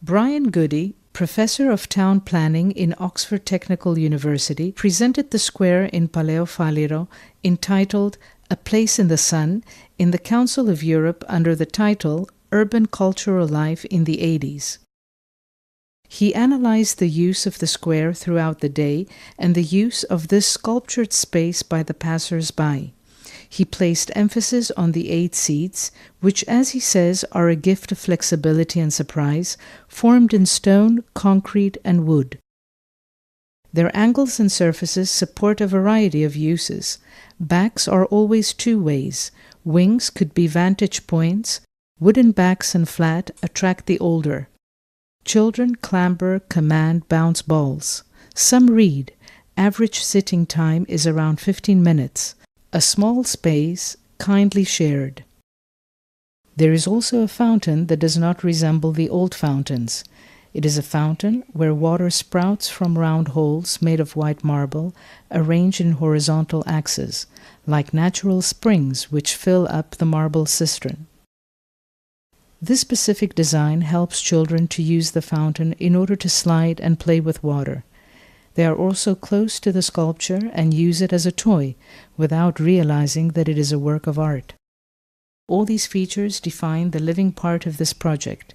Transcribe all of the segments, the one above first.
Brian Goody, professor of town planning in Oxford Technical University, presented the square in Paleo Faliro entitled A Place in the Sun in the Council of Europe under the title Urban Cultural Life in the 80s. He analyzed the use of the square throughout the day and the use of this sculptured space by the passers-by. He placed emphasis on the 8 seats, which, as he says, are a gift of flexibility and surprise, formed in stone, concrete, and wood. Their angles and surfaces support a variety of uses. Backs are always 2 ways. Wings could be vantage points. Wooden backs and flat attract the older. Children clamber, command, bounce balls. Some read. Average sitting time is around 15 minutes. A small space, kindly shared. There is also a fountain that does not resemble the old fountains. It is a fountain where water sprouts from round holes made of white marble, arranged in horizontal axes, like natural springs which fill up the marble cistern. This specific design helps children to use the fountain in order to slide and play with water. They are also close to the sculpture and use it as a toy, without realizing that it is a work of art. All these features define the living part of this project.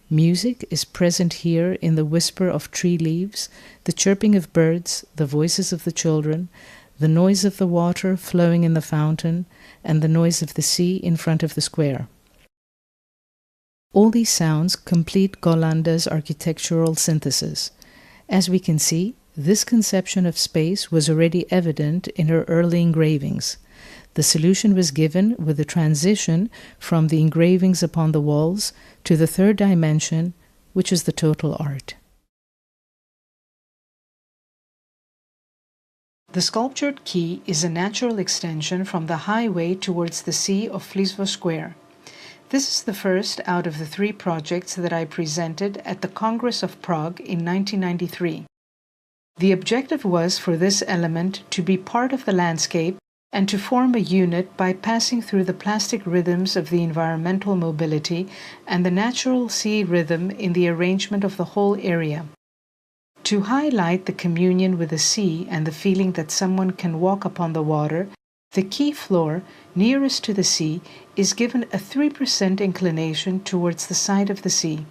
Music is present here in the whisper of tree leaves, the chirping of birds, the voices of the children, the noise of the water flowing in the fountain, and the noise of the sea in front of the square. All these sounds complete Golanda's architectural synthesis. As we can see, this conception of space was already evident in her early engravings. The solution was given with the transition from the engravings upon the walls to the 3rd dimension, which is the total art. The sculptured quay is a natural extension from the highway towards the sea of Flisvo Square. This is the first out of the 3 projects that I presented at the Congress of Prague in 1993. The objective was for this element to be part of the landscape and to form a unit by passing through the plastic rhythms of the environmental mobility and the natural sea rhythm in the arrangement of the whole area. To highlight the communion with the sea and the feeling that someone can walk upon the water, the quay floor, nearest to the sea, is given a 3% inclination towards the side of the sea.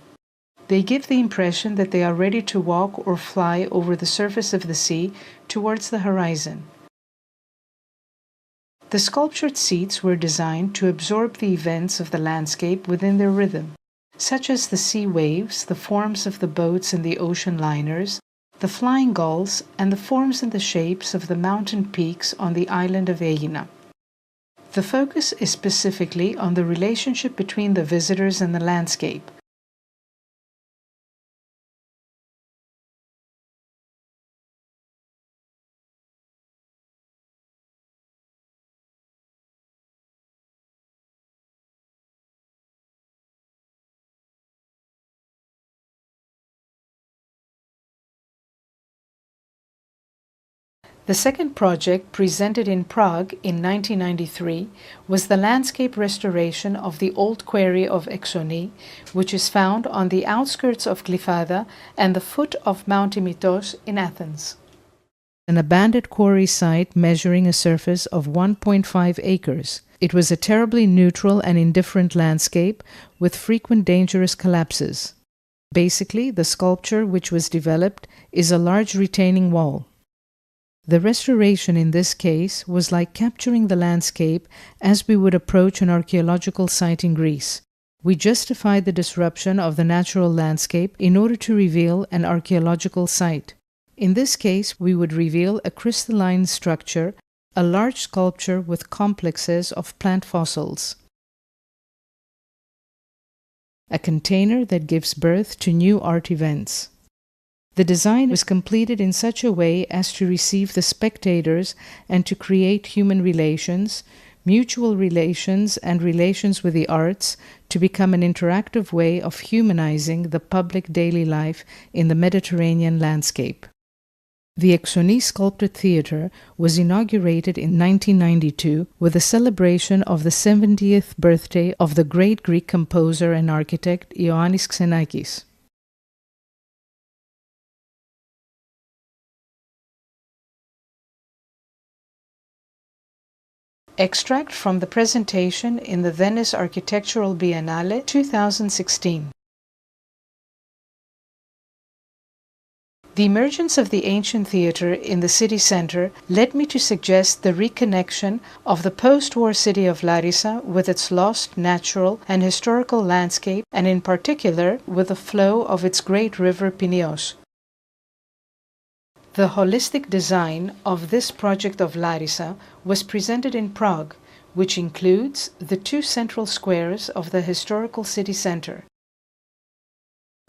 They give the impression that they are ready to walk or fly over the surface of the sea towards the horizon. The sculptured seats were designed to absorb the events of the landscape within their rhythm, such as the sea waves, the forms of the boats and the ocean liners, the flying gulls, and the forms and the shapes of the mountain peaks on the island of Egina. The focus is specifically on the relationship between the visitors and the landscape. The second project, presented in Prague in 1993, was the landscape restoration of the old quarry of Exoni, which is found on the outskirts of Glyfada and the foot of Mount Imitos in Athens. An abandoned quarry site measuring a surface of 1.5 acres. It was a terribly neutral and indifferent landscape with frequent dangerous collapses. Basically, the sculpture which was developed is a large retaining wall. The restoration in this case was like capturing the landscape as we would approach an archaeological site in Greece. We justified the disruption of the natural landscape in order to reveal an archaeological site. In this case, we would reveal a crystalline structure, a large sculpture with complexes of plant fossils. A container that gives birth to new art events. The design was completed in such a way as to receive the spectators and to create human relations, mutual relations and relations with the arts, to become an interactive way of humanizing the public daily life in the Mediterranean landscape. The Exoni Sculpted Theatre was inaugurated in 1992 with a celebration of the 70th birthday of the great Greek composer and architect Ioannis Xenakis. Extract from the presentation in the Venice Architectural Biennale 2016. The emergence of the ancient theatre in the city centre led me to suggest the reconnection of the post-war city of Larissa with its lost natural and historical landscape, and in particular with the flow of its great river Pinios. The holistic design of this project of Larissa was presented in Prague, which includes the two central squares of the historical city centre.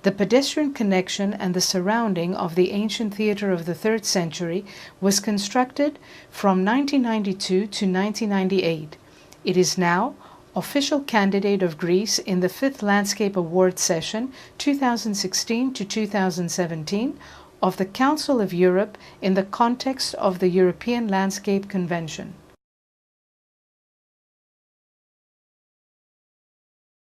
The pedestrian connection and the surrounding of the ancient theatre of the 3rd century was constructed from 1992 to 1998. It is now official candidate of Greece in the 5th Landscape Award session 2016 to 2017 of the Council of Europe in the context of the European Landscape Convention.